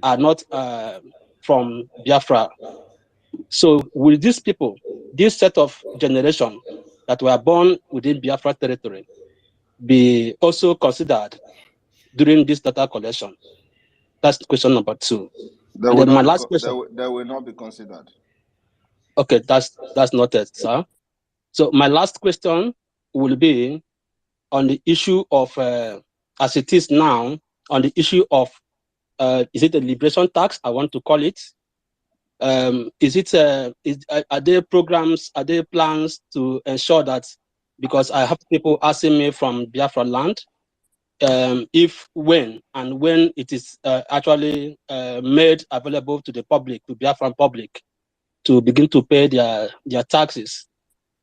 are not from Biafra. So will these people, this set of generation that were born within Biafra territory, be also considered during this data collection? That's question number 2. And then my last question. They will not be considered. Okay, that's noted, sir. So my last question will be on the issue of, as it is now, on the issue of, is it a liberation tax? I want to call it. Are there programs, are there plans to ensure that, because I have people asking me from Biafraland, if, when it is actually made available to the public, to Biafran public, to begin to pay their taxes,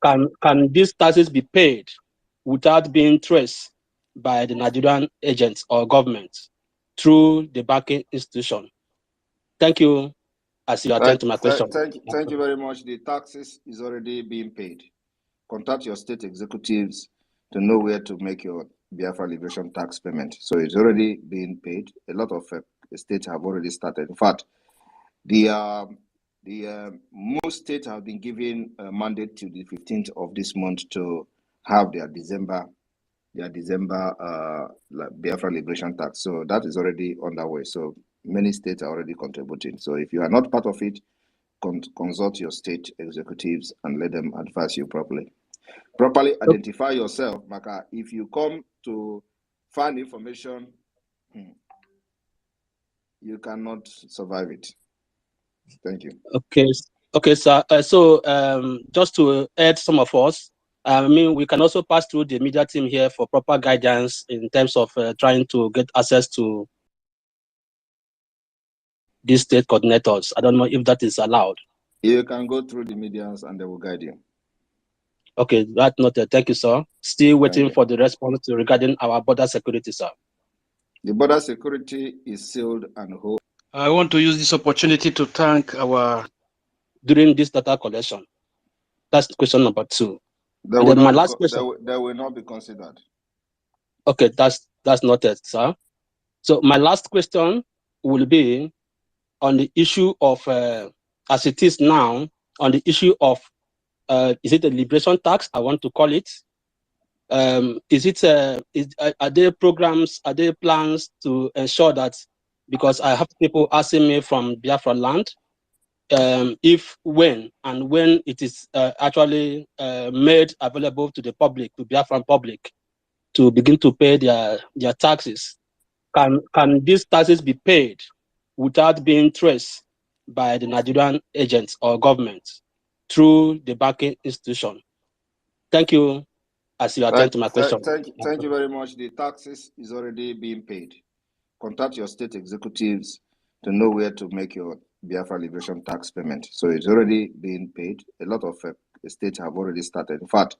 can these taxes be paid without being traced by the Nigerian agents or government through the banking institution? Thank you. As you attend to my question. Thank you very much. The taxes is already being paid. Contact your state executives to know where to make your Biafra liberation tax payment. So it's already being paid. A lot of states have already started. In fact, most states have been given a mandate to the 15th of this month to have their December Biafra liberation tax. So that is already underway. So many states are already contributing. So if you are not part of it, consult your state executives and let them advise you properly. Properly identify yourself, Maka. If you come to find information, you cannot survive it. Thank you. Okay, sir. So just to add some of us, I mean, we can also pass through the media team here for proper guidance in terms of trying to get access to these state coordinators. I don't know if that is allowed. You can go through the medians and they will guide you. Okay, that noted. Thank you, sir. Still waiting for the response regarding our border security, sir. The border security is sealed and whole. I want to use this opportunity to thank our... During this data collection. That's question number 2. They will not be considered. Okay, that's noted, sir. So my last question will be on the issue of, as it is now, on the issue of, is it a liberation tax? I want to call it. Are there programs, are there plans to ensure that, because I have people asking me from Biafraland, if, when it is actually made available to the public, to Biafran public, to begin to pay their taxes, can these taxes be paid without being traced by the Nigerian agents or government through the banking institution? Thank you. As you attend to my question. Thank you very much. The taxes is already being paid. Contact your state executives to know where to make your Biafra liberation tax payment. So it's already being paid. A lot of states have already started. In fact,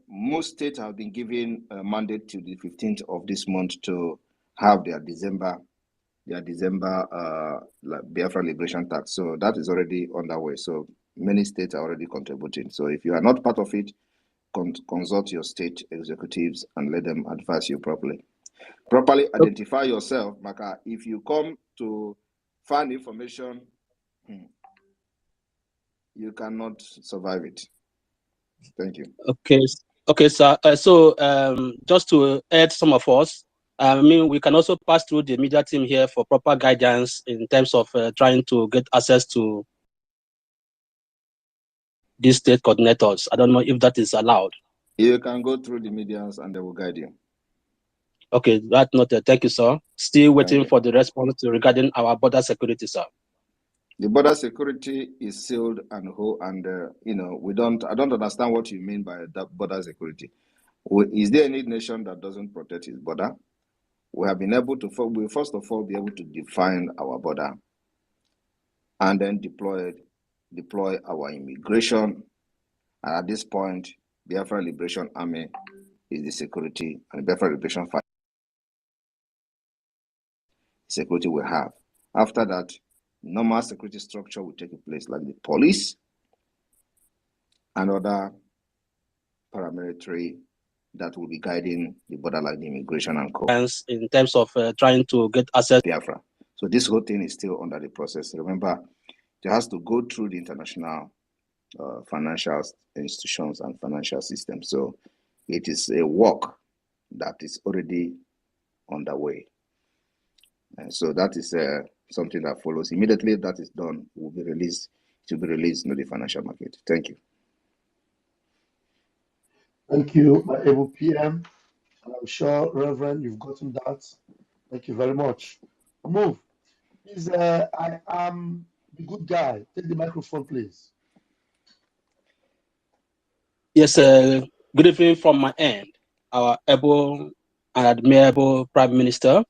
most states have been given a mandate to the 15th of this month to have their December Biafra liberation tax. So that is already underway. So many states are already contributing. So if you are not part of it, consult your state executives and let them advise you properly. Properly identify yourself, Maka. If you come to find information, you cannot survive it. Thank you. Okay, sir. So just to add some of us, I mean, we can also pass through the media team here for proper guidance in terms of trying to get access to these state coordinators. I don't know if that is allowed. You can go through the medians and they will guide you. Okay, that noted. Thank you, sir. Still waiting for the response regarding our border security, sir. The border security is sealed and whole, and I don't understand what you mean by that border security. Is there any nation that doesn't protect its border? We have been able to, first of all, be able to define our border, and then deploy our immigration. And at this point, Biafra Liberation Army is the security, and the Biafra Liberation Fire security we have. After that, normal security structure will take place, like the police and other paramilitary that will be guiding the borderline immigration and co. In terms of trying to get access to Biafra. So this whole thing is still under the process. Remember, it has to go through the international financial institutions and financial systems. So it is a work that is already underway. And so that is something that follows. Immediately that is done, will be released. It will be released into the financial market. Thank you. Thank you, my able PM. And I'm sure, Reverend, you've gotten that. Thank you very much. Move. Please, I am the good guy. Take the microphone, please. Yes, good evening from my end, our able and admirable Prime Minister.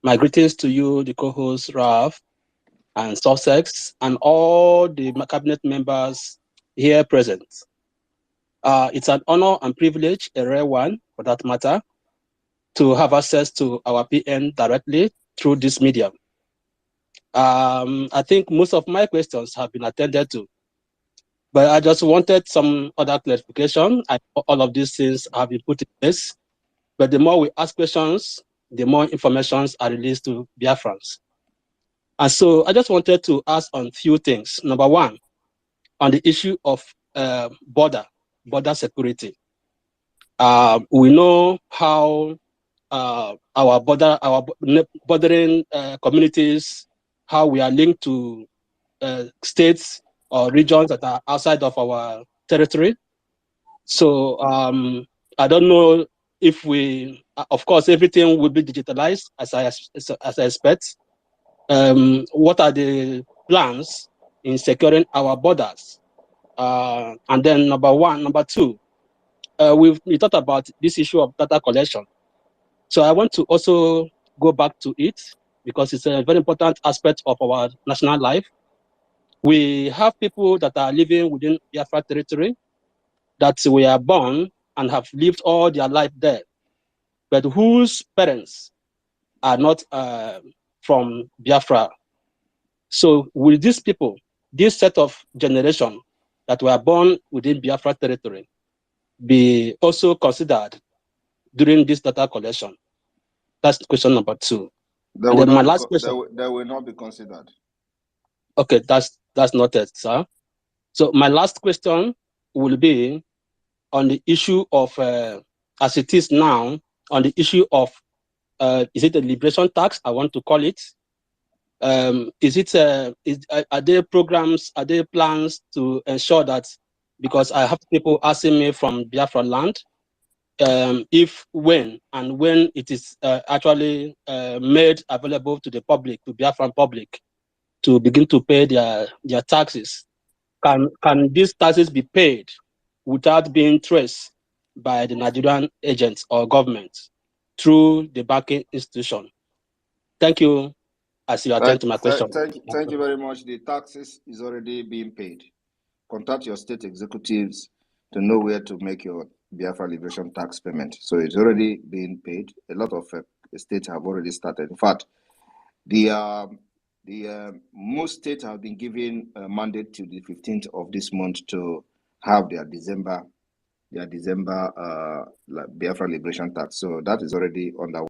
My greetings to you, the co-host Ralph and Sussex, and all the cabinet members here present. It's an honor and privilege, a rare one for that matter, to have access to our PN directly through this medium. I think most of my questions have been attended to, but I just wanted some other clarification. All of these things have been put in place, but the more we ask questions, the more information are released to Biafrans. And so I just wanted to ask on a few things. Number one, on the issue of border security. We know how our bordering communities, how we are linked to states or regions that are outside of our territory. So I don't know if we, of course, everything will be digitalized as I expect. What are the plans in securing our borders? And then number two, we talked about this issue of data collection. So I want to also go back to it because it's a very important aspect of our national life. We have people that are living within Biafra territory that were born and have lived all their life there, but whose parents are not from Biafra. So will these people, this set of generation that were born within Biafra territory, be also considered during this data collection? That's question number two. And then my last question. They will not be considered. Okay, that's noted, sir. So my last question will be on the issue of, as it is now, on the issue of, is it a liberation tax? I want to call it. Are there programs, are there plans to ensure that, because I have people asking me from Biafraland, if, when it is actually made available to the public, to Biafran public, to begin to pay their taxes, can these taxes be paid without being traced by the Nigerian agents or government through the banking institution? Thank you. As you attend to my question. Thank you very much. The taxes is already being paid. Contact your state executives to know where to make your Biafra liberation tax payment. So it's already being paid. A lot of states have already started. In fact, the most states have been given a mandate to the 15th of this month to have their December Biafra liberation tax. So that is already on the way.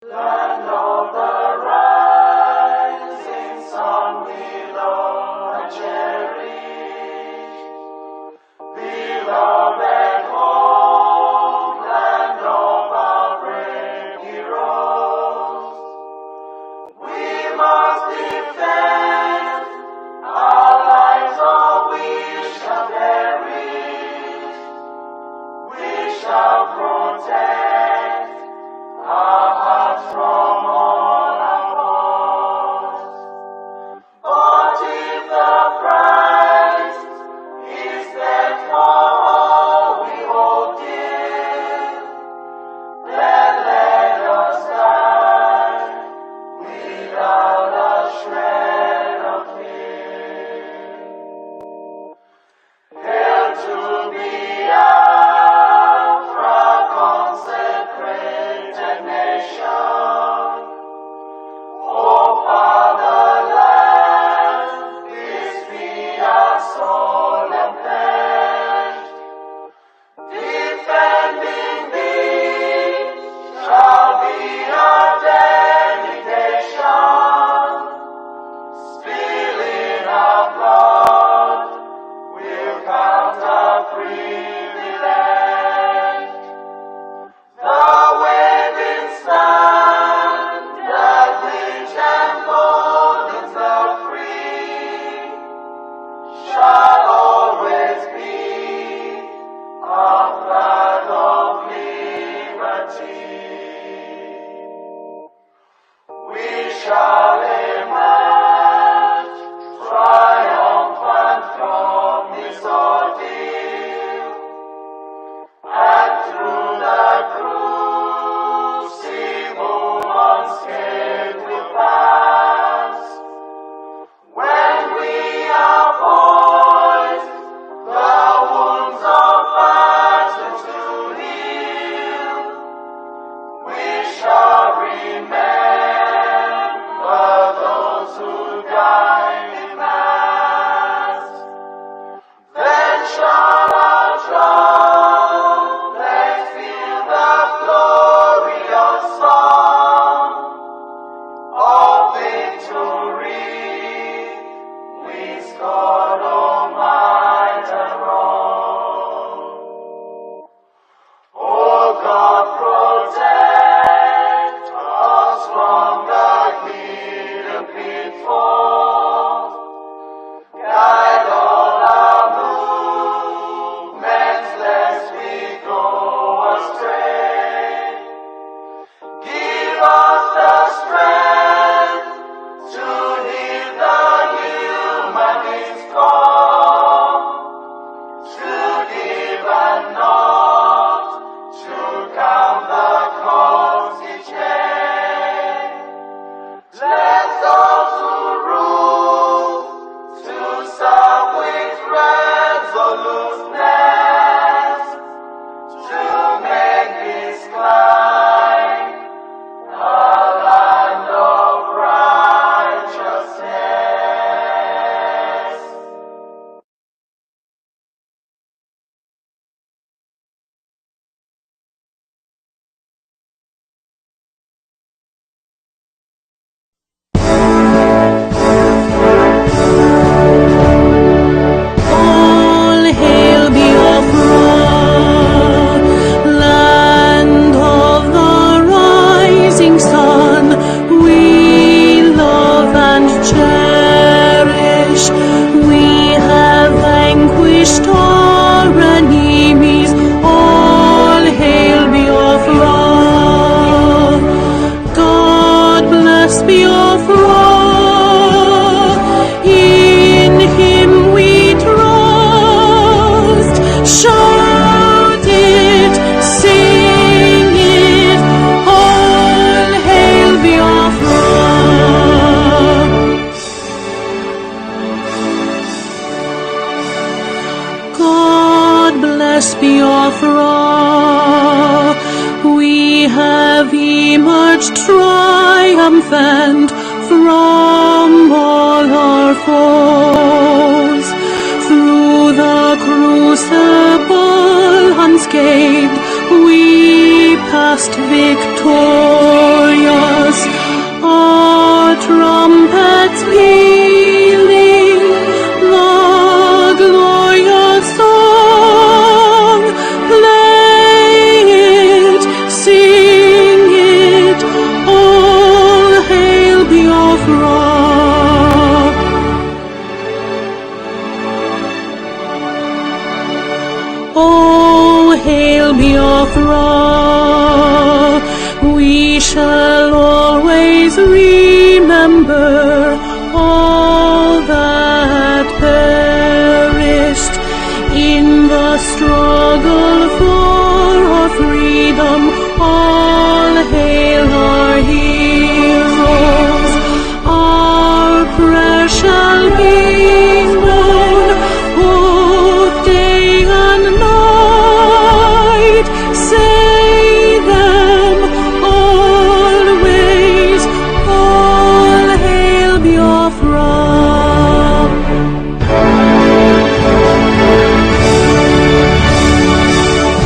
Land of the rising sun, willow and cherry, beloved home, land of our brave heroes. We must defend our lives, or we shall perish. We shall protect our hearts from all. God Almighty and wrong. Oh God, protect us from the hidden pitfalls. Guide all our movements, lest we go astray. Give us the strength to heed the humanist call, to give and not to count the cost each day. Let those who rule to serve with resoluteness, to make this climb a land of righteousness. All hail Biafra, land of the rising sun. We love and cherish. We have vanquished our enemies. All hail Biafra. God bless Biafra. In Him we trust. Shout it, sing it. All hail Biafra. God bless Biafra. We have emerged triumphant from all our foes. Through the crucible unscathed, we passed victorious. Our trumpets pealing the glorious song. Play it, sing it, all hail Biafra. Oh, hail Biafra. We shall always remember all that perished in the struggle for our freedom. All hail our heroes. Our prayer shall be known both day and night. Say them always. All hail Biafra.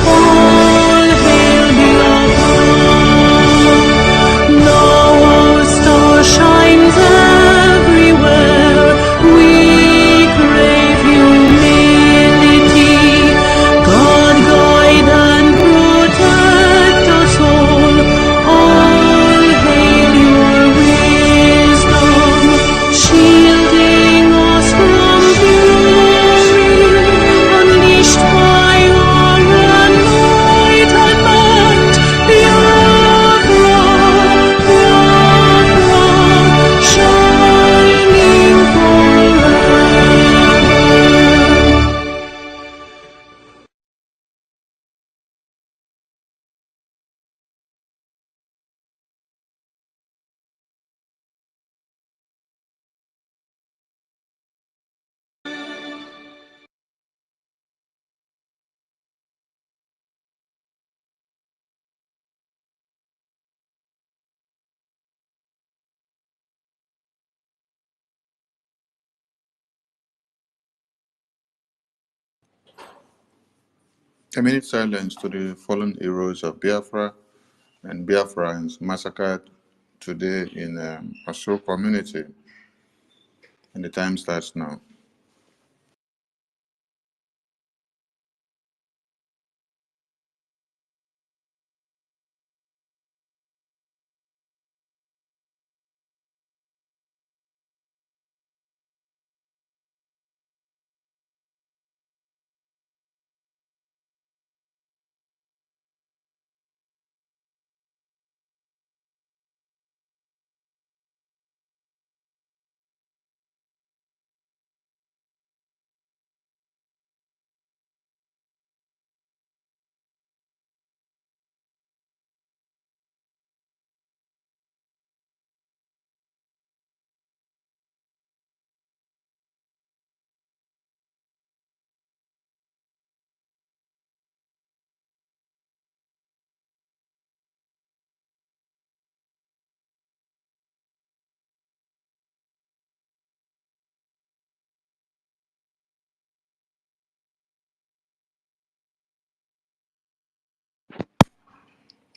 All hail Biafra. No star shines everywhere. We crave humility. God guide and protect us all. All hail your wisdom, shielding us from fury, unleashed by our anointed hand. Biafra, Biafra, shining forever. A minute silence to the fallen heroes of Biafra and Biafrans massacred today in Orsu community. And the time starts now.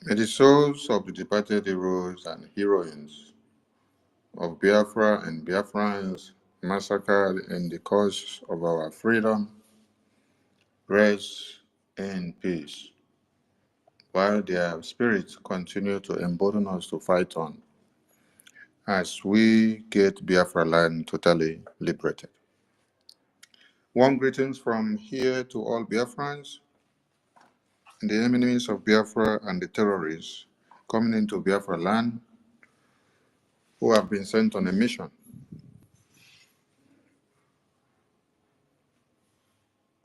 May the souls of the departed heroes and heroines of Biafra and Biafrans massacred in the cause of our freedom rest in peace, while their spirits continue to embolden us to fight on as we get Biafra land totally liberated. Warm greetings from here to all Biafrans, and the enemies of Biafra and the terrorists coming into Biafra land who have been sent on a mission.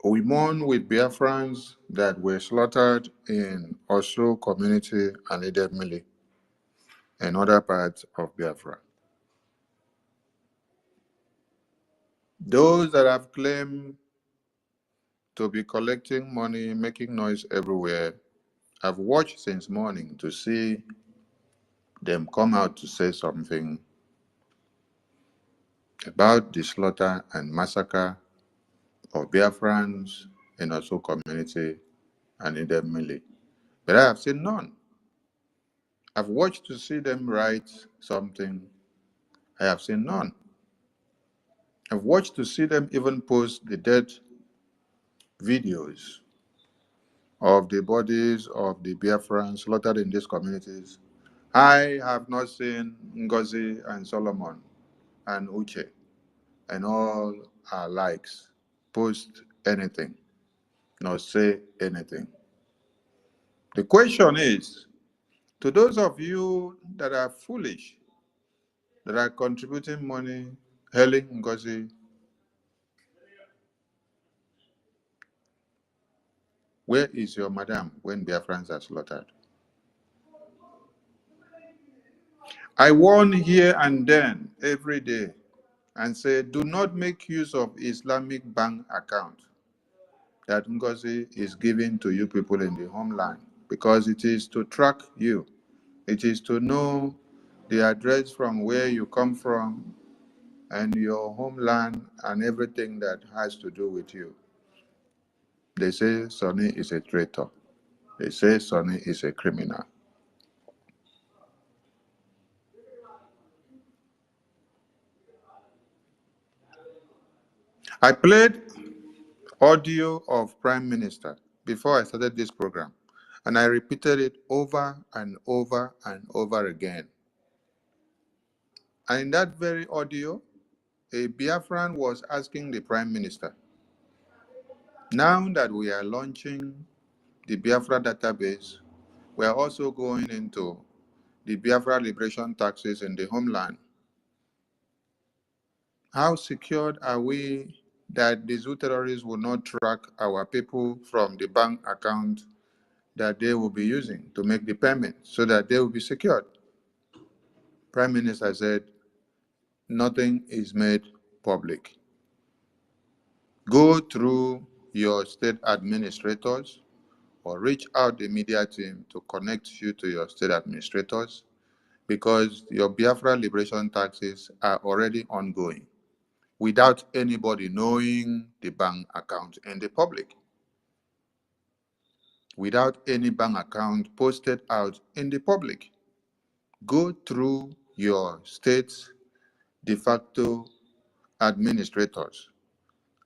We mourn with Biafrans that were slaughtered in Orsu community and Idemili and other parts of Biafra. Those that have claimed to be collecting money, making noise everywhere, I've watched since morning to see them come out to say something about the slaughter and massacre of Biafrans in Orsu community and in Idemili. But I have seen none. I've watched to see them write something. I have seen none. I've watched to see them even post the dead videos of the bodies of the Biafrans slaughtered in these communities. I have not seen NGOZI and Solomon and Uche and all our likes post anything, nor say anything. The question is, to those of you that are foolish, that are contributing money, hailing NGOZI, where is your madam when Biafrans are slaughtered? I warn here and then, every day, and say, do not make use of Islamic bank account that NGOZI is giving to you people in the homeland, because it is to track you. It is to know the address from where you come from and your homeland and everything that has to do with you. They say Sonny is a traitor. They say Sonny is a criminal. I played audio of Prime Minister before I started this program, and I repeated it over and over and over again. And in that very audio, a Biafran was asking the Prime Minister, now that we are launching the Biafra database, we are also going into the Biafra liberation taxes in the homeland. How secured are we that the Zoo terrorists will not track our people from the bank account that they will be using to make the payment so that they will be secured? Prime Minister said, nothing is made public. Go through your state administrators or reach out the media team to connect you to your state administrators, because your Biafra liberation taxes are already ongoing without anybody knowing the bank account in the public, without any bank account posted out in the public. Go through your state's de facto administrators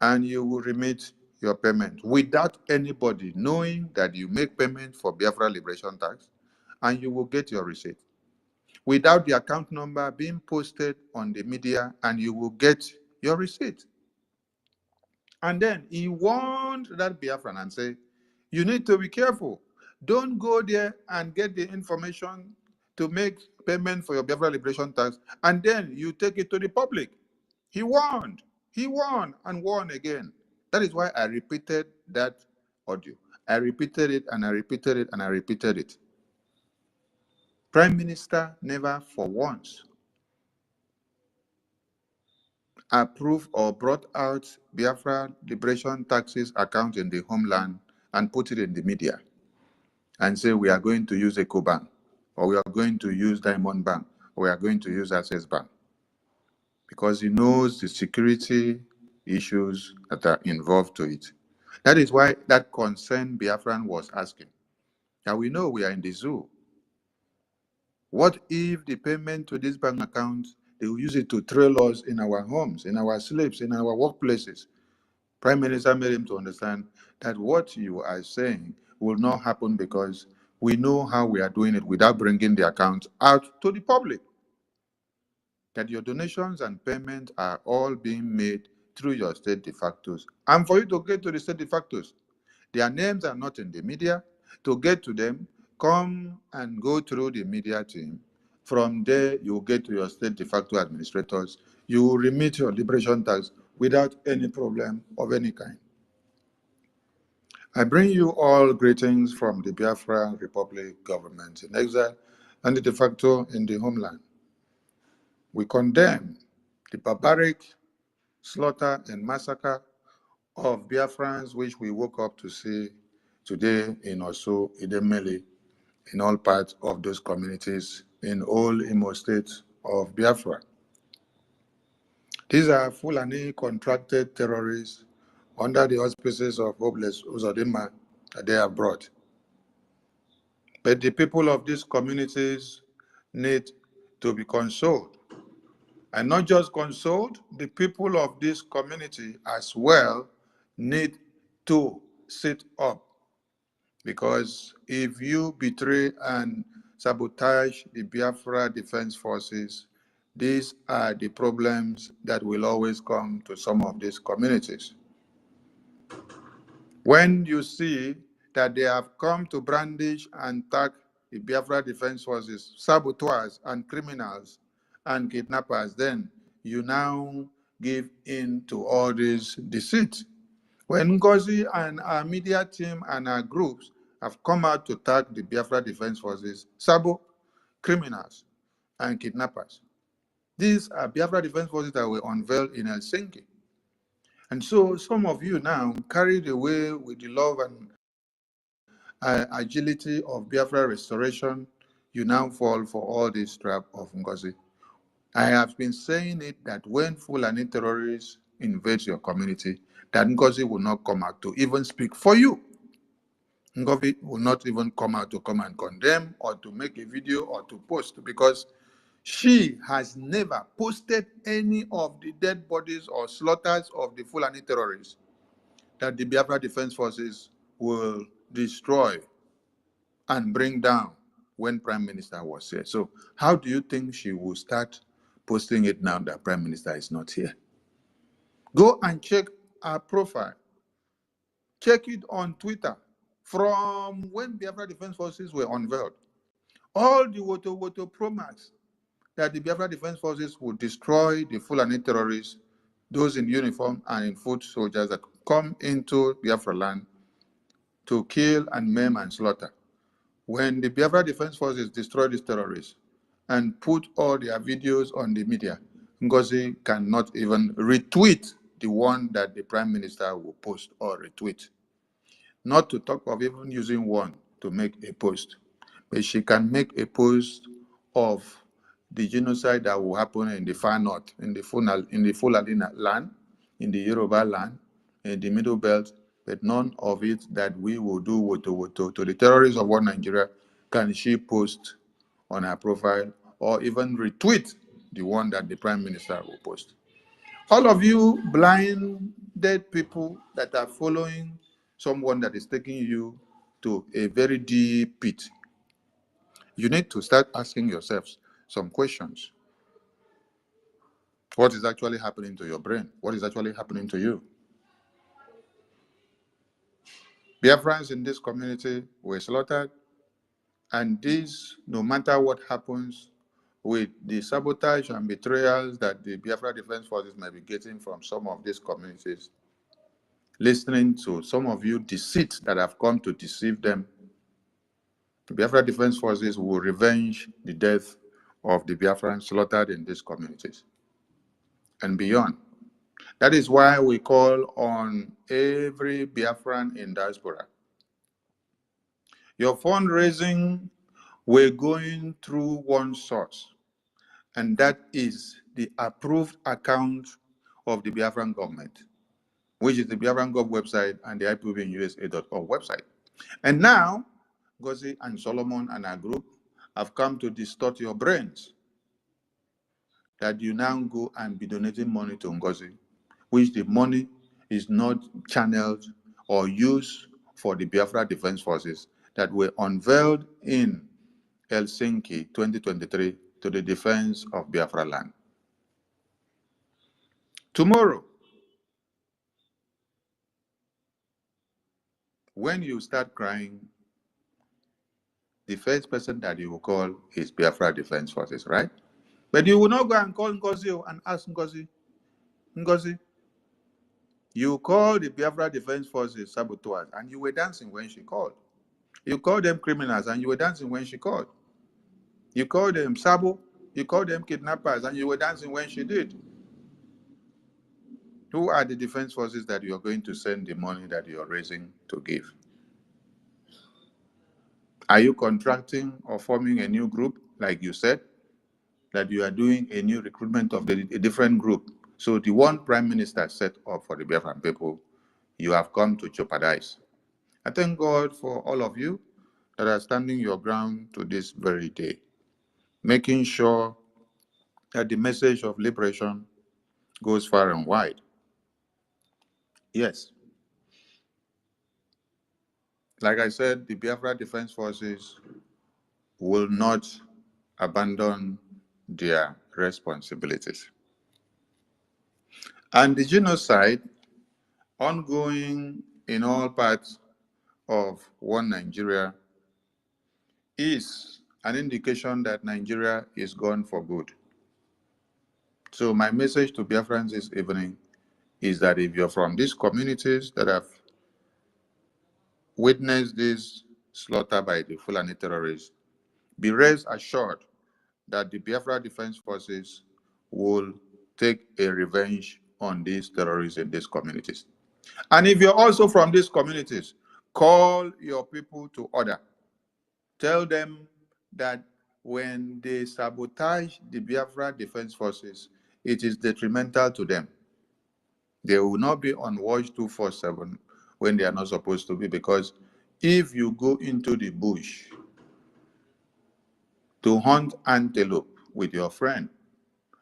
and you will remit your payment without anybody knowing that you make payment for Biafra liberation tax, and you will get your receipt without the account number being posted on the media, and you will get your receipt. And then he warned that Biafran and say, you need to be careful. Don't go there and get the information to make payment for your Biafra liberation tax, and then you take it to the public. He warned and warned again. That is why I repeated that audio. I repeated it and I repeated it and I repeated it. Prime Minister never for once approved or brought out Biafra liberation taxes account in the homeland and put it in the media and say we are going to use EcoBank, or we are going to use Diamond Bank, or we are going to use Access Bank, because he knows the security issues that are involved to it. That is why that concern Biafran was asking. Now we know we are in the zoo. What if the payment to this bank account, they will use it to trail us in our homes, in our sleeps, in our workplaces? Prime Minister made him to understand that what you are saying will not happen because we know how we are doing it without bringing the account out to the public. That your donations and payments are all being made through your state de factos. And for you to get to the state de factos, their names are not in the media. To get to them, come and go through the media team. From there, you get to your state de facto administrators. You remit your liberation tax without any problem of any kind. I bring you all greetings from the Biafra Republic government in exile and the de facto in the homeland. We condemn the barbaric slaughter and massacre of Biafrans, which we woke up to see today in Orsu, Idemili, in all parts of those communities in all Imo states of Biafra. These are Fulani contracted terrorists under the auspices of hopeless Uzodinma that they have brought. But the people of these communities need to be consoled. And not just consoled, the people of this community as well need to sit up. Because if you betray and sabotage the Biafra Defense Forces, these are the problems that will always come to some of these communities. When you see that they have come to brandish and attack the Biafra Defense Forces, saboteurs and criminals and kidnappers, then you now give in to all this deceit. When NGOZI and our media team and our groups have come out to attack the Biafra Defense Forces, sabo, criminals, and kidnappers, these are Biafra Defense Forces that were unveiled in Helsinki. And so some of you now, carried away with the love and agility of Biafra restoration, you now fall for all this trap of NGOZI. I have been saying it that when Fulani terrorists invade your community, that NGOZI will not come out to even speak for you. NGOZI will not even come out to come and condemn or to make a video or to post, because she has never posted any of the dead bodies or slaughters of the Fulani terrorists that the Biafra Defense Forces will destroy and bring down when Prime Minister was here. So how do you think she will start posting it now that Prime Minister is not here? Go and check her profile. Check it on Twitter from when Biafra Defense Forces were unveiled. All the Woto promax that the Biafra Defense Forces would destroy the Fulani terrorists, those in uniform and in foot soldiers that come into Biafra land to kill and maim and slaughter. When the Biafra Defense Forces destroy these terrorists and put all their videos on the media, NGOZI cannot even retweet the one that the Prime Minister will post or retweet. Not to talk of even using one to make a post. But she can make a post of the genocide that will happen in the far north, in the Fulani land, in the Yoruba land, in the Middle Belt, but none of it that we will do woto to the terrorists of one Nigeria can she post on her profile or even retweet the one that the Prime Minister will post. All of you blinded people that are following someone that is taking you to a very deep pit, you need to start asking yourselves some questions. What is actually happening to your brain? What is actually happening to you? Biafrans in this community were slaughtered, and this, no matter what happens with the sabotage and betrayals that the Biafra Defense Forces may be getting from some of these communities, listening to some of you deceit that have come to deceive them, the Biafra Defense Forces will revenge the death of the Biafrans slaughtered in these communities and beyond. That is why we call on every Biafran in diaspora. Your fundraising, we're going through one source, and that is the approved account of the Biafran government, which is the Biafran Gov website and the IPOBinusa.org website. And now, NGOZI and Solomon and our group have come to distort your brains, that you now go and be donating money to NGOZI, which the money is not channeled or used for the Biafra Defense Forces that were unveiled in Helsinki 2023 to the defense of Biafra land. Tomorrow, when you start crying, the first person that you will call is Biafra Defense Forces, right? But you will not go and call NGOZI and ask NGOZI, NGOZI, you call the Biafra Defense Forces saboteurs and you were dancing when she called. You called them criminals and you were dancing when she called. You called them sabo, you called them kidnappers and you were dancing when she did. Who are the defense forces that you are going to send the money that you are raising to give? Are you contracting or forming a new group, like you said, that you are doing a new recruitment of a different group? So the one Prime Minister set up for the Biafran people, you have come to jeopardize. I thank God for all of you that are standing your ground to this very day, making sure that the message of liberation goes far and wide. Yes. Like I said, the Biafra Defense Forces will not abandon their responsibilities. And the genocide ongoing in all parts of one Nigeria is an indication that Nigeria is gone for good. So my message to Biafrans this evening is that if you're from these communities that have witnessed this slaughter by the Fulani terrorists, be rest assured that the Biafra Defense Forces will take a revenge on these terrorists in these communities. And if you're also from these communities, call your people to order. Tell them that when they sabotage the Biafra Defense Forces, it is detrimental to them. They will not be on watch 24/7 when they are not supposed to be, because if you go into the bush to hunt antelope with your friend,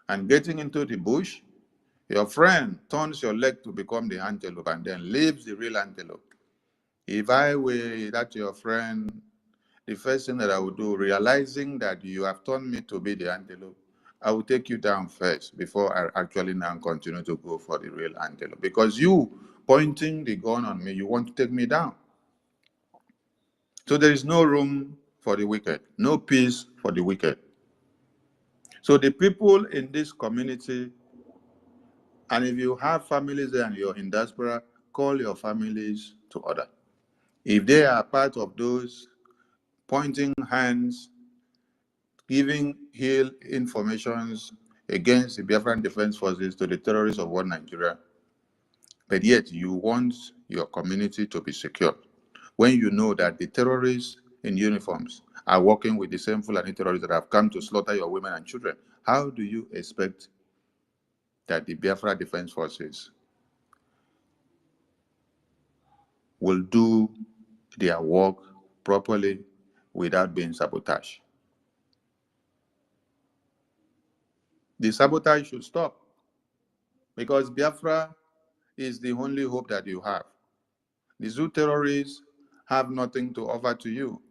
and getting into the bush, your friend turns your leg to become the antelope and then leaves the real antelope. If I were that your friend, the first thing that I would do, realizing that you have turned me to be the antelope, I will take you down first before I actually now continue to go for the real antelope. Because you pointing the gun on me, you want to take me down. So there is no room for the wicked, no peace for the wicked. So the people in this community, and if you have families there and you're in diaspora, call your families to order. If they are part of those pointing hands, giving ill informations against the Biafran Defense Forces to the terrorists of one Nigeria, but yet you want your community to be secure, when you know that the terrorists in uniforms are working with the same Fulani terrorists that have come to slaughter your women and children, how do you expect that the Biafra Defense Forces will do their work properly without being sabotaged? The sabotage should stop, because Biafra is the only hope that you have. The zoo terrorists have nothing to offer to you.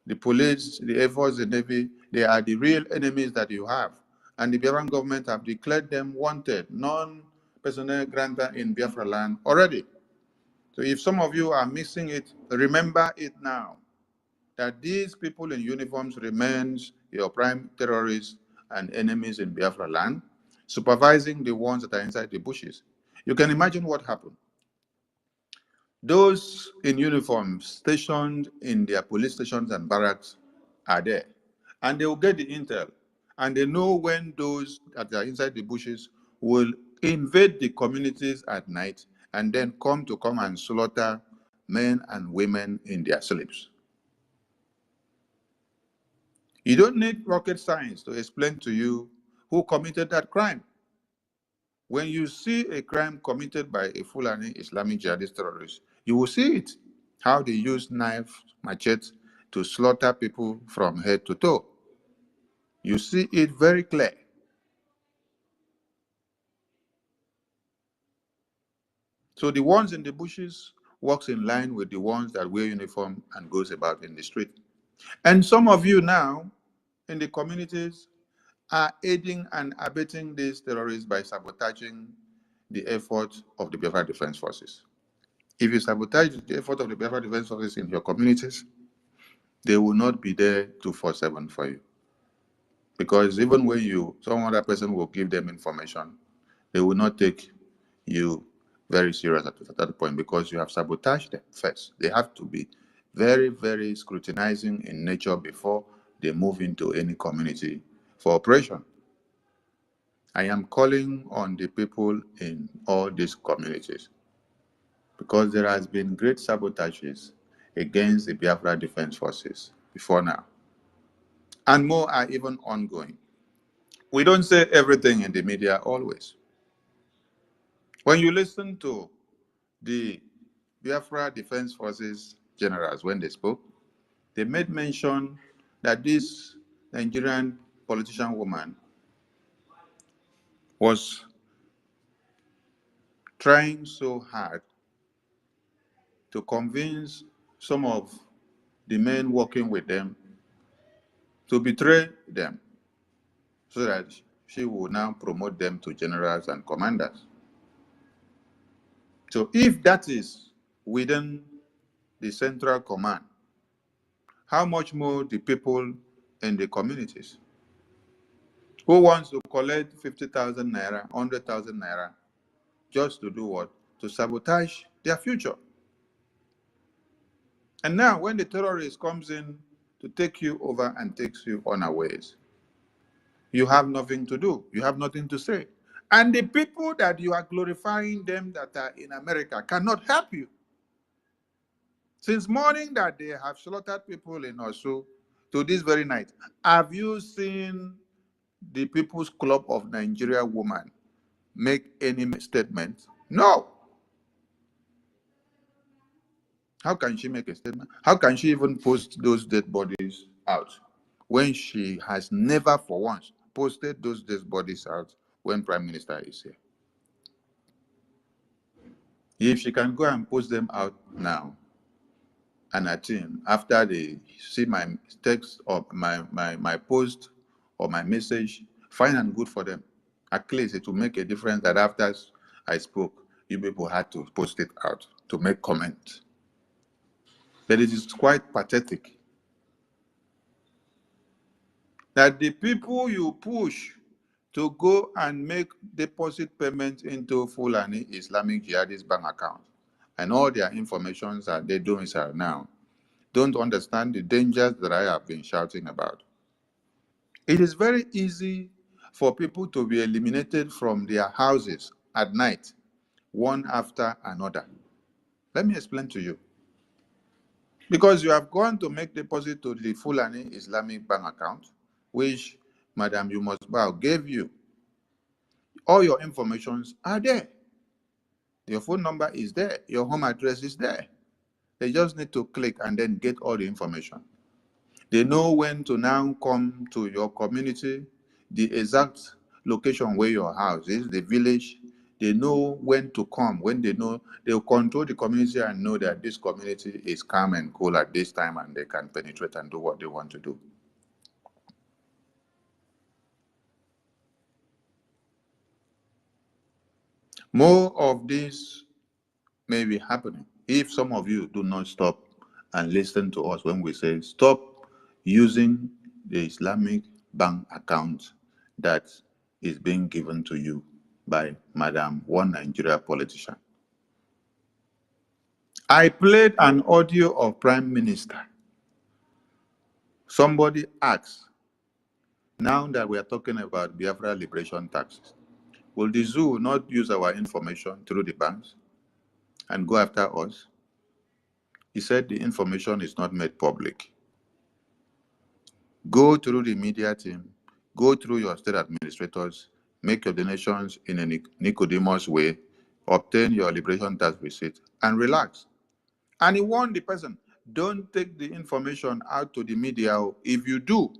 The police, the Air Force, the Navy, they are the real enemies that you have. And the Biafran government have declared them wanted, non-personnel grantor in Biafra land already. So if some of you are missing it, remember it now, that these people in uniforms remains your prime terrorists and enemies in Biafra land, supervising the ones that are inside the bushes. You can imagine what happened. Those in uniforms stationed in their police stations and barracks are there, and they will get the intel, and they know when those that are inside the bushes will invade the communities at night and then come and slaughter men and women in their sleeps. You don't need rocket science to explain to you who committed that crime. When you see a crime committed by a Fulani Islamic Jihadist terrorist, you will see it, how they use knife, machete to slaughter people from head to toe. You see it very clear. So the ones in the bushes walks in line with the ones that wear uniform and goes about in the street. And some of you now in the communities are aiding and abetting these terrorists by sabotaging the effort of the Biafra Defense Forces. If you sabotage the effort of the Biafra Defense Forces in your communities, they will not be there 24/7 for you. Because even when some other person will give them information, they will not take you very serious at that point because you have sabotaged them first. They have to be very, very scrutinizing in nature before they move into any community for operation. I am calling on the people in all these communities because there has been great sabotages against the Biafra Defense Forces before now. And more are even ongoing. We don't say everything in the media always. When you listen to the Biafra Defense Forces generals, when they spoke, they made mention that this Nigerian politician woman was trying so hard to convince some of the men working with them to betray them so that she will now promote them to generals and commanders. So if that is within the central command, how much more the people in the communities who wants to collect 50,000 naira, 100,000 naira, just to do what? To sabotage their future. And now when the terrorist comes in to take you over and takes you unawares, you have nothing to do. You have nothing to say. And the people that you are glorifying them that are in America cannot help you. Since morning that they have slaughtered people in Orsu to this very night, have you seen the People's Club of Nigeria woman make any statement? No. How can she make a statement? How can she even post those dead bodies out when she has never for once posted those dead bodies out when Prime Minister is here? If she can go and post them out now, and her team, after they see my text or my post or my message, fine and good for them. At least it will make a difference that after I spoke, you people had to post it out to make comments. But it is quite pathetic that the people you push to go and make deposit payments into Fulani Islamic Jihadist bank account and all their information that they do now don't understand the dangers that I have been shouting about. It is very easy for people to be eliminated from their houses at night, one after another. Let me explain to you. Because you have gone to make deposit to the Fulani Islamic bank account, which Madam Yumusbao gave you. All your informations are there. Your phone number is there. Your home address is there. They just need to click and then get all the information. They know when to now come to your community, the exact location where your house is, the village. They know when to come. When they know, they'll control the community and know that this community is calm and cool at this time and they can penetrate and do what they want to do. More of this may be happening if some of you do not stop and listen to us when we say stop using the Islamic bank account that is being given to you by Madam One Nigeria politician. I played an audio of Prime Minister. Somebody asked, now that we are talking about Biafra liberation taxes, will the zoo not use our information through the banks and go after us? He said the information is not made public. Go through the media team, go through your state administrators, make your donations in a Nicodemus way, obtain your liberation tax receipt, and relax. And he warned the person, don't take the information out to the media. If you do,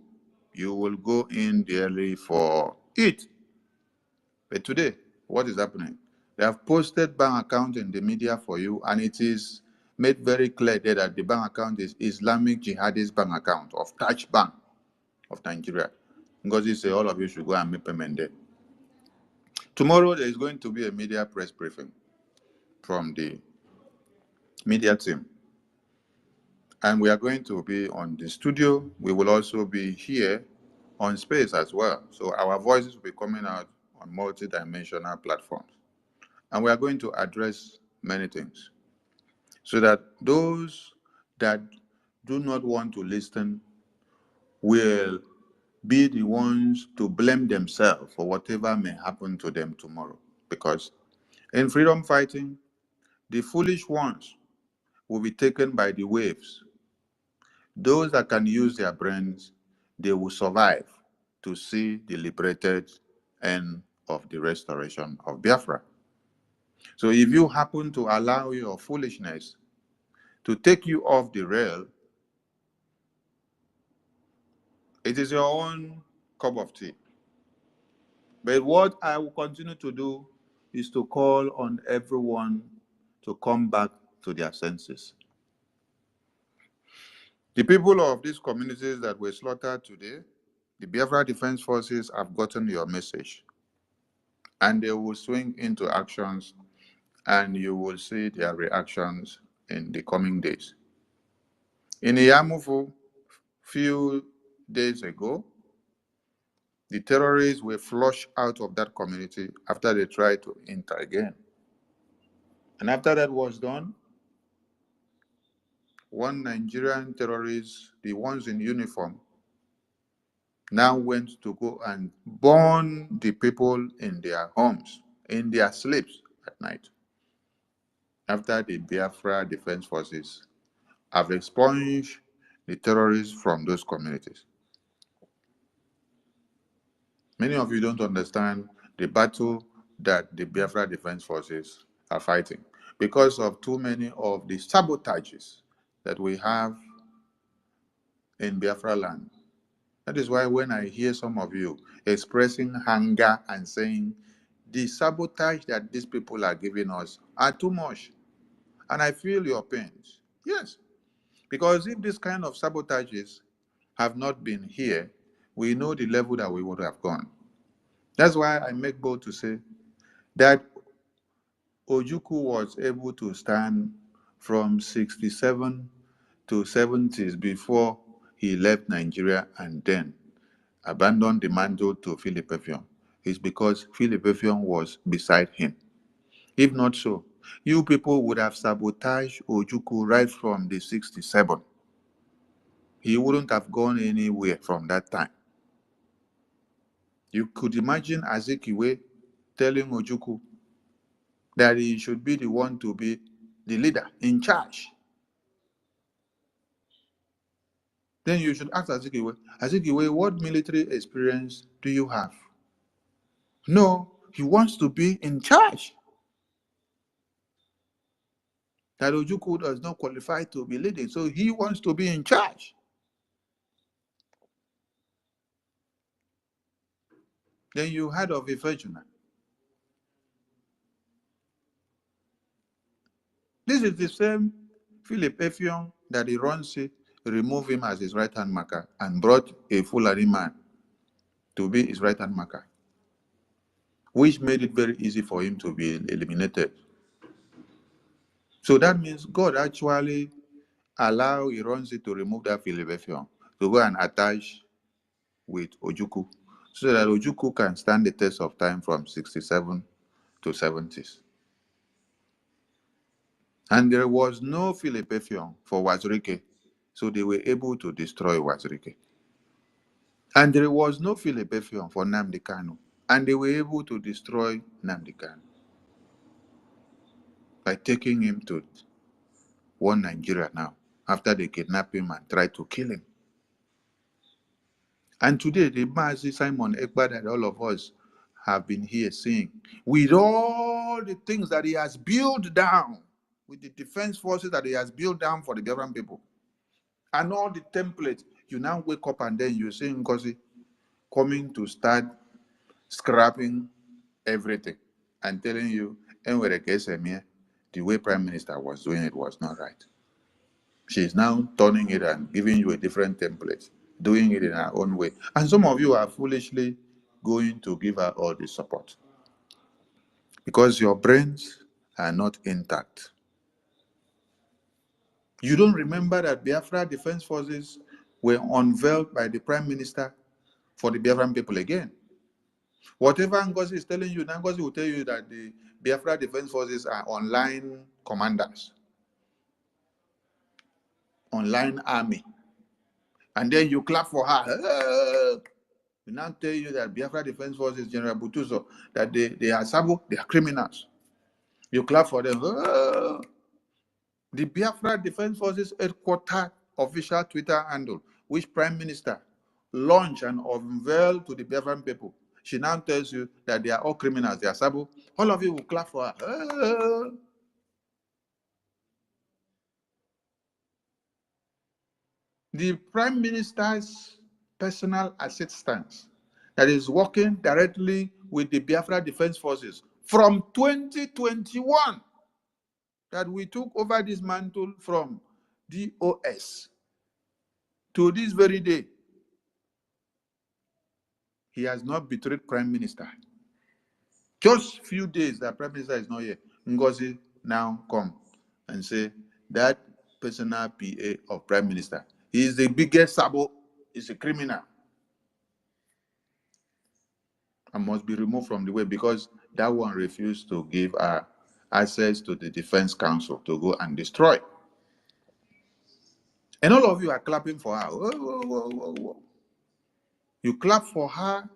you will go in daily for it. But today, what is happening? They have posted bank account in the media for you, and it is made very clear there that the bank account is Islamic Jihadist bank account of Taj Bank of Nigeria. NGOZI say all of you should go and make payment there. Tomorrow, there is going to be a media press briefing from the media team. And we are going to be on the studio. We will also be here on space as well. So our voices will be coming out on multi-dimensional platforms. And we are going to address many things so that those that do not want to listen will be the ones to blame themselves for whatever may happen to them tomorrow. Because in freedom fighting, the foolish ones will be taken by the waves. Those that can use their brains, they will survive to see the liberated end of the restoration of Biafra. So if you happen to allow your foolishness to take you off the rail, it is your own cup of tea. But what I will continue to do is to call on everyone to come back to their senses. The people of these communities that were slaughtered today, the Biafra Defense Forces have gotten your message, and they will swing into actions, and you will see their reactions in the coming days. In Iyamufu, few days ago, the terrorists were flushed out of that community after they tried to enter again. And after that was done, one Nigerian terrorist, the ones in uniform, now went to go and burn the people in their homes, in their sleeps at night, after the Biafra Defense Forces have expunged the terrorists from those communities. Many of you don't understand the battle that the Biafra Defense Forces are fighting because of too many of the sabotages that we have in Biafra land. That is why when I hear some of you expressing anger and saying the sabotage that these people are giving us are too much, and I feel your pains. Yes, because if this kind of sabotages have not been here, we know the level that we would have gone. That's why I make bold to say that Ojukwu was able to stand from 67 to 70s before he left Nigeria and then abandoned the mantle to Philip Effiong. It's because Philip Effiong was beside him. If not so, you people would have sabotaged Ojukwu right from the 67. He wouldn't have gone anywhere from that time. You could imagine Azikiwe telling Ojukwu that he should be the one to be the leader in charge. Then you should ask Azikiwe, what military experience do you have? No, he wants to be in charge. That Ojukwu does not qualify to be leading, so he wants to be in charge. Then you heard of Ifejuna. This is the same Philip Effiong that Ironsi removed him as his right-hand marker and brought a Fulani man to be his right-hand marker, which made it very easy for him to be eliminated. So that means God actually allowed Ironsi to remove that Philip Effiong to go and attach with Ojukwu, so that Ojukwu can stand the test of time from 67 to 70s. And there was no Philip Effiong for Wazirike, so they were able to destroy Wazirike. And there was no Philip Effiong for Nnamdi Kanu, and they were able to destroy Nnamdi Kanu by taking him to one Nigeria now, after they kidnapped him and tried to kill him. And today, the Mazi Simon Ekpa that all of us have been here seeing, with all the things that he has built down, with the defense forces that he has built down for the Biafran people, and all the templates, you now wake up and then you say, NGOZI, coming to start scrapping everything and telling you, the way Prime Minister was doing it was not right. She's now turning it and giving you a different template, doing it in her own way. And some of you are foolishly going to give her all the support because your brains are not intact. You don't remember that Biafra Defense Forces were unveiled by the Prime Minister for the Biafran people again. Whatever NGOZI is telling you, NGOZI will tell you that the Biafra Defense Forces are online commanders, online army. And then you clap for her. We now tell you that Biafra Defense Forces, General Butuso, that they are sabo, they are criminals. You clap for them. The Biafra Defense Forces headquarters official Twitter handle, which Prime Minister launched and unveiled to the Biafran people. She now tells you that they are all criminals, they are sabo. All of you will clap for her. The Prime Minister's personal assistance that is working directly with the Biafra Defense Forces from 2021 that we took over this mantle from DOS to this very day. He has not betrayed Prime Minister. Just few days that Prime Minister is not here, NGOZI now come and say that personal PA of Prime Minister, he is the biggest sabo, is a criminal, and must be removed from the way because that one refused to give her access to the Defense Council to go and destroy. And all of you are clapping for her. Whoa, whoa, whoa, whoa, whoa. You clap for her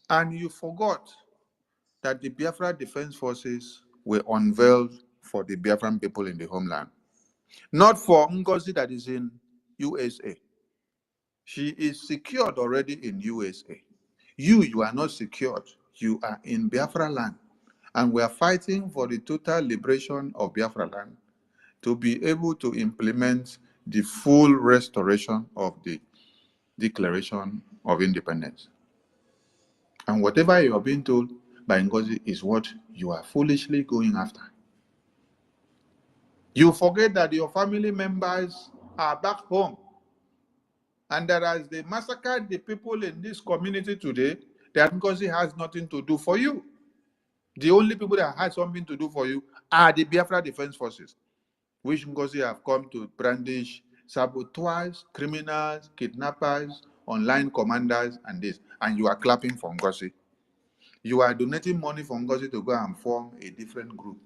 and you forgot that the Biafra Defense Forces were unveiled for the Biafran people in the homeland. Not for NGOZI that is in USA. She is secured already in USA. You are not secured. You are in Biafra land. And we are fighting for the total liberation of Biafra land to be able to implement the full restoration of the Declaration of Independence. And whatever you are being told by NGOZI is what you are foolishly going after. You forget that your family members are back home. And that as they massacred the people in this community today, that NGOZI has nothing to do for you. The only people that had something to do for you are the Biafra Defense Forces, which NGOZI have come to brandish saboteurs, criminals, kidnappers, online commanders, and this. And you are clapping for NGOZI. You are donating money for NGOZI to go and form a different group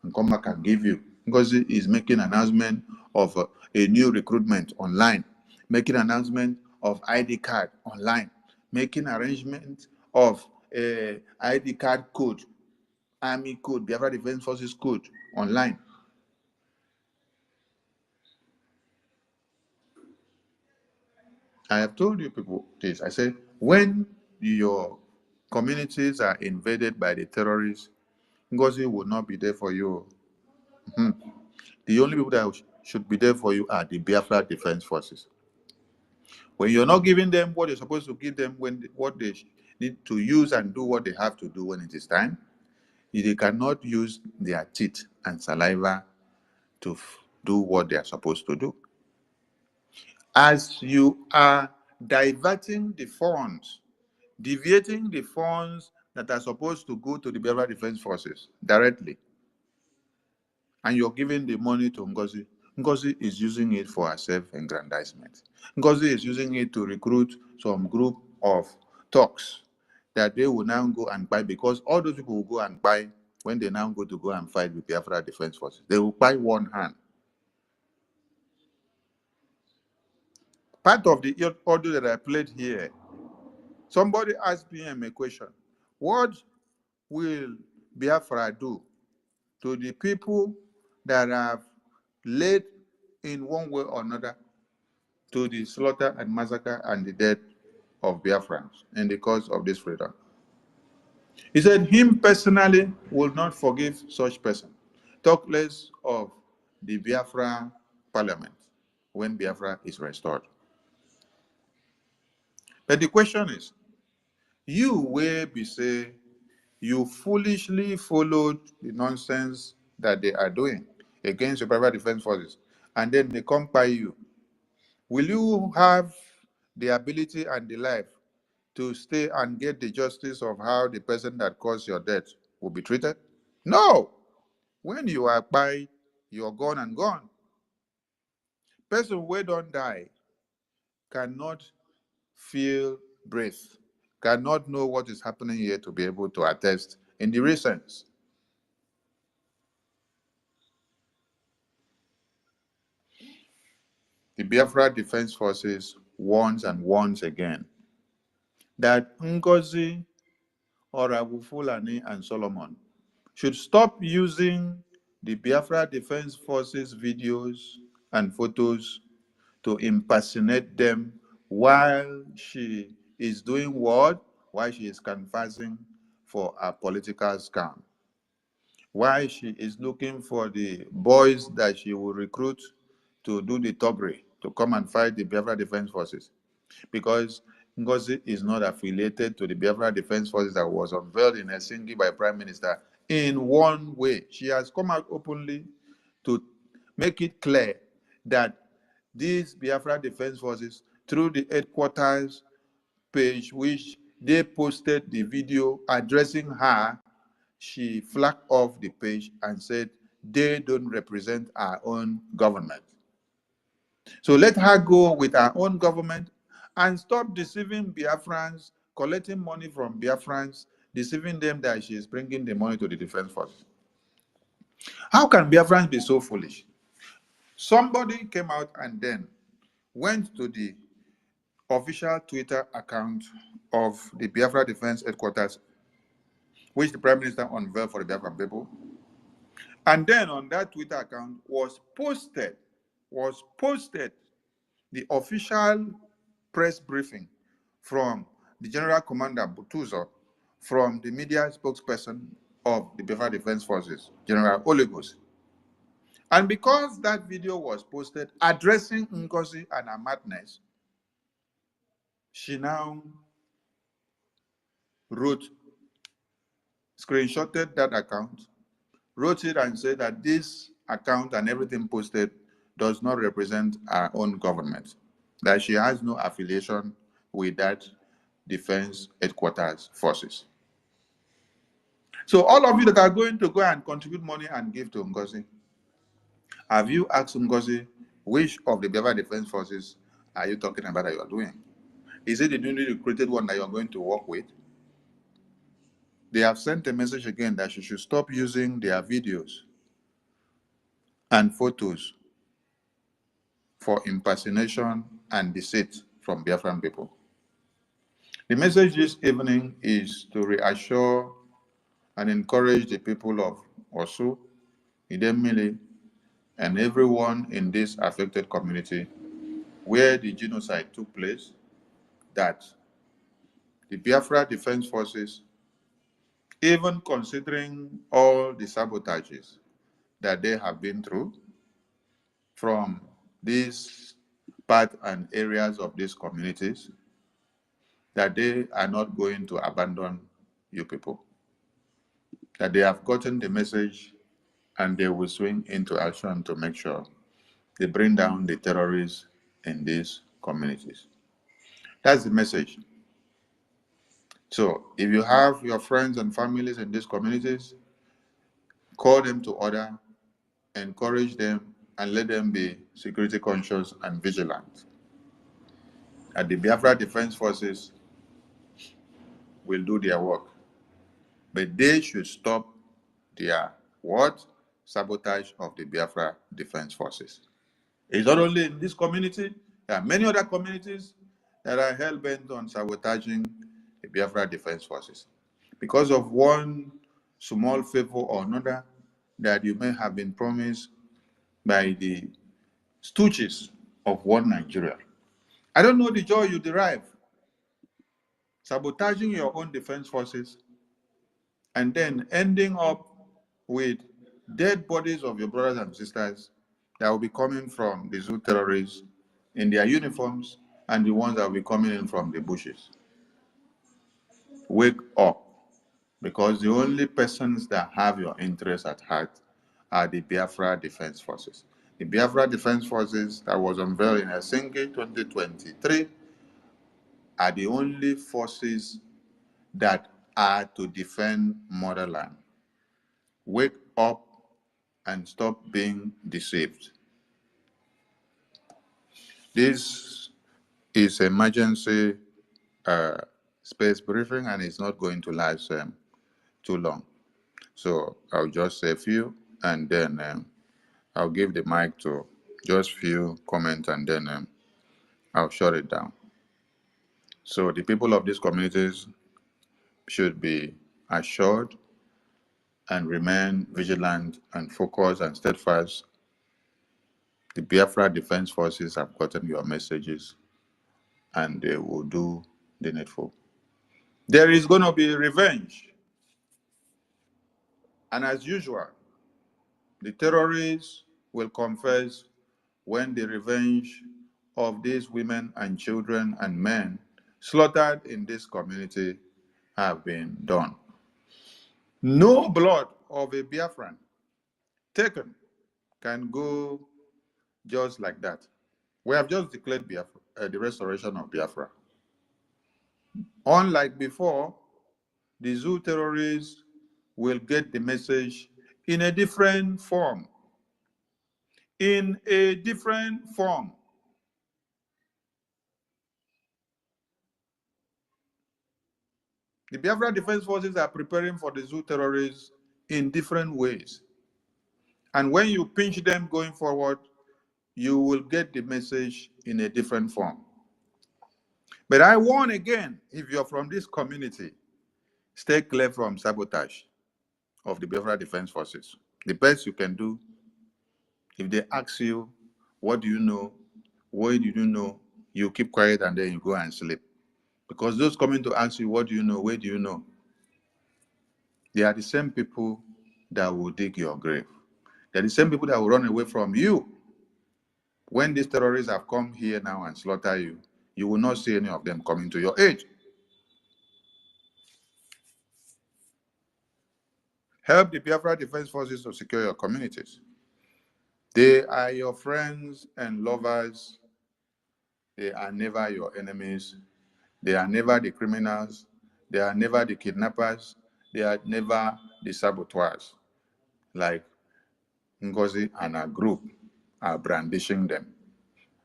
and come back and give you. NGOZI is making announcement of a new recruitment online, making announcement of ID card online, making arrangement of a ID card code, Army code, Biafra Defense Forces code online. I have told you people this. I said, when your communities are invaded by the terrorists, NGOZI will not be there for you. The only people that should be there for you are the Biafra Defense Forces. When you're not giving them what you're supposed to give them, what they need to use and do what they have to do when it is time, they cannot use their teeth and saliva to do what they are supposed to do. As you are diverting the funds, deviating the funds that are supposed to go to the Biafra Defense Forces directly, and you're giving the money to NGOZI, NGOZI is using it for her self-aggrandizement. NGOZI is using it to recruit some group of talks that they will now go and buy, because all those people will go and buy when they now go and fight with Biafra Defense Forces. They will buy one hand. Part of the audio that I played here, somebody asked me a question. What will Biafra do to the people that have led in one way or another to the slaughter and massacre and the death of Biafrans in the cause of this freedom? He said him personally will not forgive such person. Talk less of the Biafra parliament when Biafra is restored. But the question is, you will be say you foolishly followed the nonsense that they are doing against your private defense forces, and then they come by you. Will you have the ability and the life to stay and get the justice of how the person that caused your death will be treated? No. When you are by, you're gone and gone. Person who don't die cannot feel breath, cannot know what is happening here to be able to attest in the recent. The Biafra Defense Forces warns and warns again that NGOZI, Orabu Fulani, and Solomon should stop using the Biafra Defense Forces videos and photos to impersonate them while she is doing what? While she is canvassing for a political scam. While she is looking for the boys that she will recruit to do the toggery, to come and fight the Biafra Defense Forces. Because Ngozi is not affiliated to the Biafra Defense Forces that was unveiled in Helsinki by Prime Minister in one way. She has come out openly to make it clear that these Biafra Defense Forces, through the headquarters page, which they posted the video addressing her, she flagged off the page and said they don't represent our own government. So let her go with her own government and stop deceiving Biafrans, collecting money from Biafrans, deceiving them that she is bringing the money to the defense force. How can Biafrans be so foolish? Somebody came out and then went to the official Twitter account of the Biafra Defense Headquarters, which the Prime Minister unveiled for the Biafran people. And then on that Twitter account was posted the official press briefing from the General Commander Butuzo, from the media spokesperson of the Biafra Defense Forces, General Olegos. And because that video was posted addressing Ngozi and her madness, she now screenshotted that account, wrote it and said that this account and everything posted does not represent our own government, that she has no affiliation with that defense headquarters forces. So all of you that are going to go and contribute money and give to Ngozi, have you asked Ngozi which of the Biafra Defense Forces are you talking about that you are doing? Is it the newly recruited one that you are going to work with? They have sent a message again that she should stop using their videos and photos for impersonation and deceit from Biafran people. The message this evening is to reassure and encourage the people of Orsu, Idemili, and everyone in this affected community where the genocide took place, that the Biafra Defense Forces, even considering all the sabotages that they have been through from these parts and areas of these communities, that they are not going to abandon you people, that they have gotten the message and they will swing into action to make sure they bring down the terrorists in these communities. That's the message. So if you have your friends and families in these communities, call them to order, encourage them, and let them be security conscious and vigilant. And the Biafra Defense Forces will do their work, but they should stop their what? Sabotage of the Biafra Defense Forces. It's not only in this community, there are many other communities that are hell-bent on sabotaging the Biafra Defense Forces because of one small favor or another that you may have been promised by the stooges of one Nigeria. I don't know the joy you derive sabotaging your own defense forces and then ending up with dead bodies of your brothers and sisters that will be coming from the zoo terrorists in their uniforms, and the ones that will be coming in from the bushes. Wake up, because the only persons that have your interests at heart are the Biafra Defense Forces. The Biafra Defense Forces that was unveiled in Helsinki 2023 are the only forces that are to defend motherland. Wake up and stop being deceived. This is emergency space briefing, and it's not going to last too long. So I'll just say a few, and then I'll give the mic to just few comments, and then I'll shut it down. So the people of these communities should be assured and remain vigilant and focused and steadfast. The Biafra Defense Forces have gotten your messages, and they will do the needful. There is going to be revenge. And as usual, the terrorists will confess when the revenge of these women and children and men slaughtered in this community have been done. No blood of a Biafran taken can go just like that. We have just declared Biafra, the restoration of Biafra. Unlike before, the zoo terrorists will get the message in a different form. In a different form. The Biafra Defense Forces are preparing for the zoo terrorists in different ways. And when you pinch them going forward, you will get the message in a different form. But I warn again, if you're from this community, stay clear from sabotage of the Biafra Defense Forces. The best you can do, if they ask you, what do you know? What do you know? You keep quiet and then you go and sleep. Because those coming to ask you, what do you know? Where do you know? They are the same people that will dig your grave. They are the same people that will run away from you. When these terrorists have come here now and slaughter you, you will not see any of them coming to your aid. Help the Biafra Defense Forces to secure your communities. They are your friends and lovers. They are never your enemies. They are never the criminals. They are never the kidnappers. They are never the saboteurs, like NGOZI and our group are brandishing them.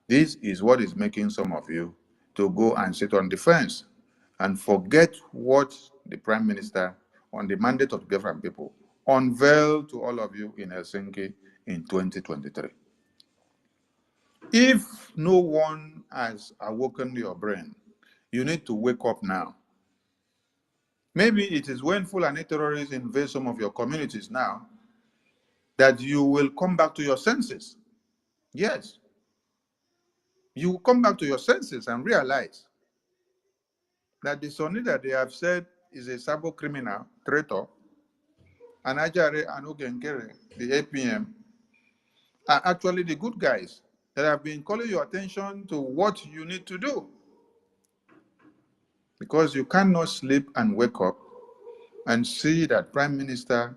This is what is making some of you to go and sit on the fence and forget what the Prime Minister, on the mandate of the Biafran people, unveiled to all of you in Helsinki in 2023. If no one has awoken your brain, you need to wake up now. Maybe it is when Fulani terrorists invade some of your communities now that you will come back to your senses. Yes. You will come back to your senses and realize that the Sonny that they have said is a sabo criminal, traitor, and Ajare and Ogenkere, the APM, are actually the good guys that have been calling your attention to what you need to do. Because you cannot sleep and wake up and see that Prime Minister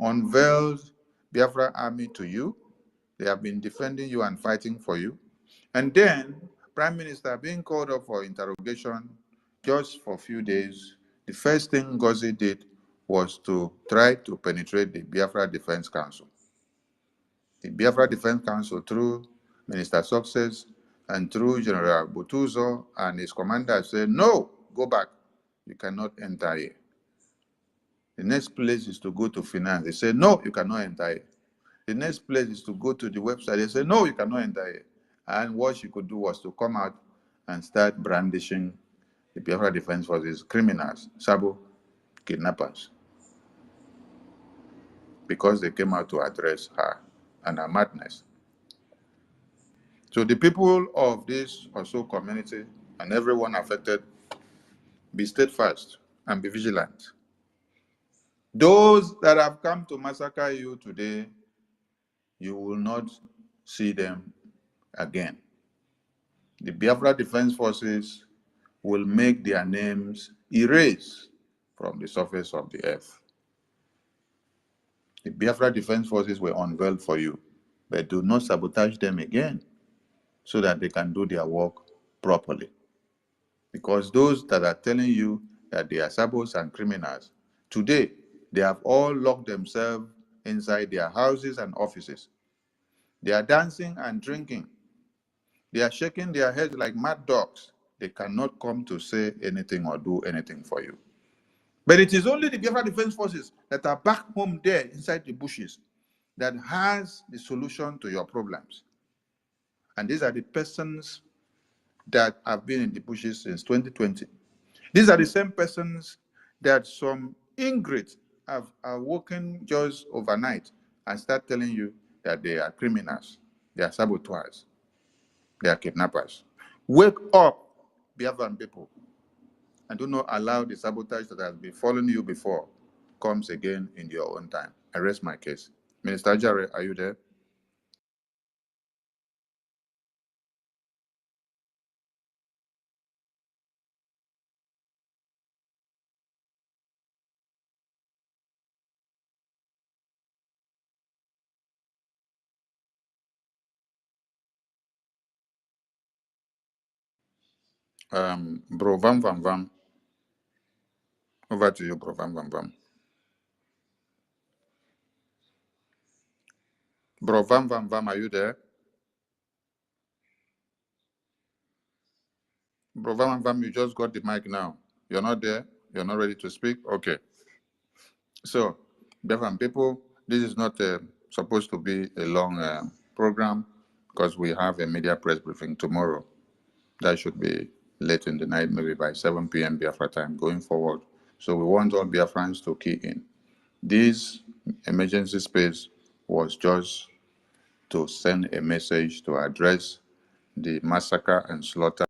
unveiled Biafra Army to you. They have been defending you and fighting for you. And then Prime Minister being called up for interrogation just for a few days, the first thing NGOZI did was to try to penetrate the Biafra Defense Council. The Biafra Defense Council, through Minister Success and through General Butuzo and his commander, said, no, go back. You cannot enter here. The next place is to go to finance. They said, no, you cannot enter here. The next place is to go to the website. They said, no, you cannot enter here. And what she could do was to come out and start brandishing the Biafra Defense Forces criminals, sabo, kidnappers, because they came out to address her and her madness. So the people of this Orsu community and everyone affected, be steadfast and be vigilant. Those that have come to massacre you today, you will not see them again. the Biafra Defense Forces will make their names erase from the surface of the earth. The Biafra Defense Forces were unveiled for you, but do not sabotage them again so that they can do their work properly. Because those that are telling you that they are sabos and criminals, today they have all locked themselves inside their houses and offices. They are dancing and drinking. They are shaking their heads like mad dogs. They cannot come to say anything or do anything for you. But it is only the Biafra Defense Forces that are back home there inside the bushes that has the solution to your problems. And these are the persons that have been in the bushes since 2020. These are the same persons that some ingrates have awoken just overnight and start telling you that they are criminals, they are saboteurs, they are kidnappers. Wake up, Biafran people, and do not allow the sabotage that has been following you before comes again in your own time. I rest my case. Minister Jare, are you there? Bro Vam Vam Vam. Over to you, Bro Vam Vam Vam. Bro Vam Vam Vam, are you there? Bro Vam Vam Vam, you just got the mic now. You're not there? You're not ready to speak? Okay. So, Biafran people, this is not supposed to be a long program because we have a media press briefing tomorrow. That should be late in the night, maybe by 7 p.m. Biafra time going forward. So we want all Biafrans to key in. This emergency space was just to send a message to address the massacre and slaughter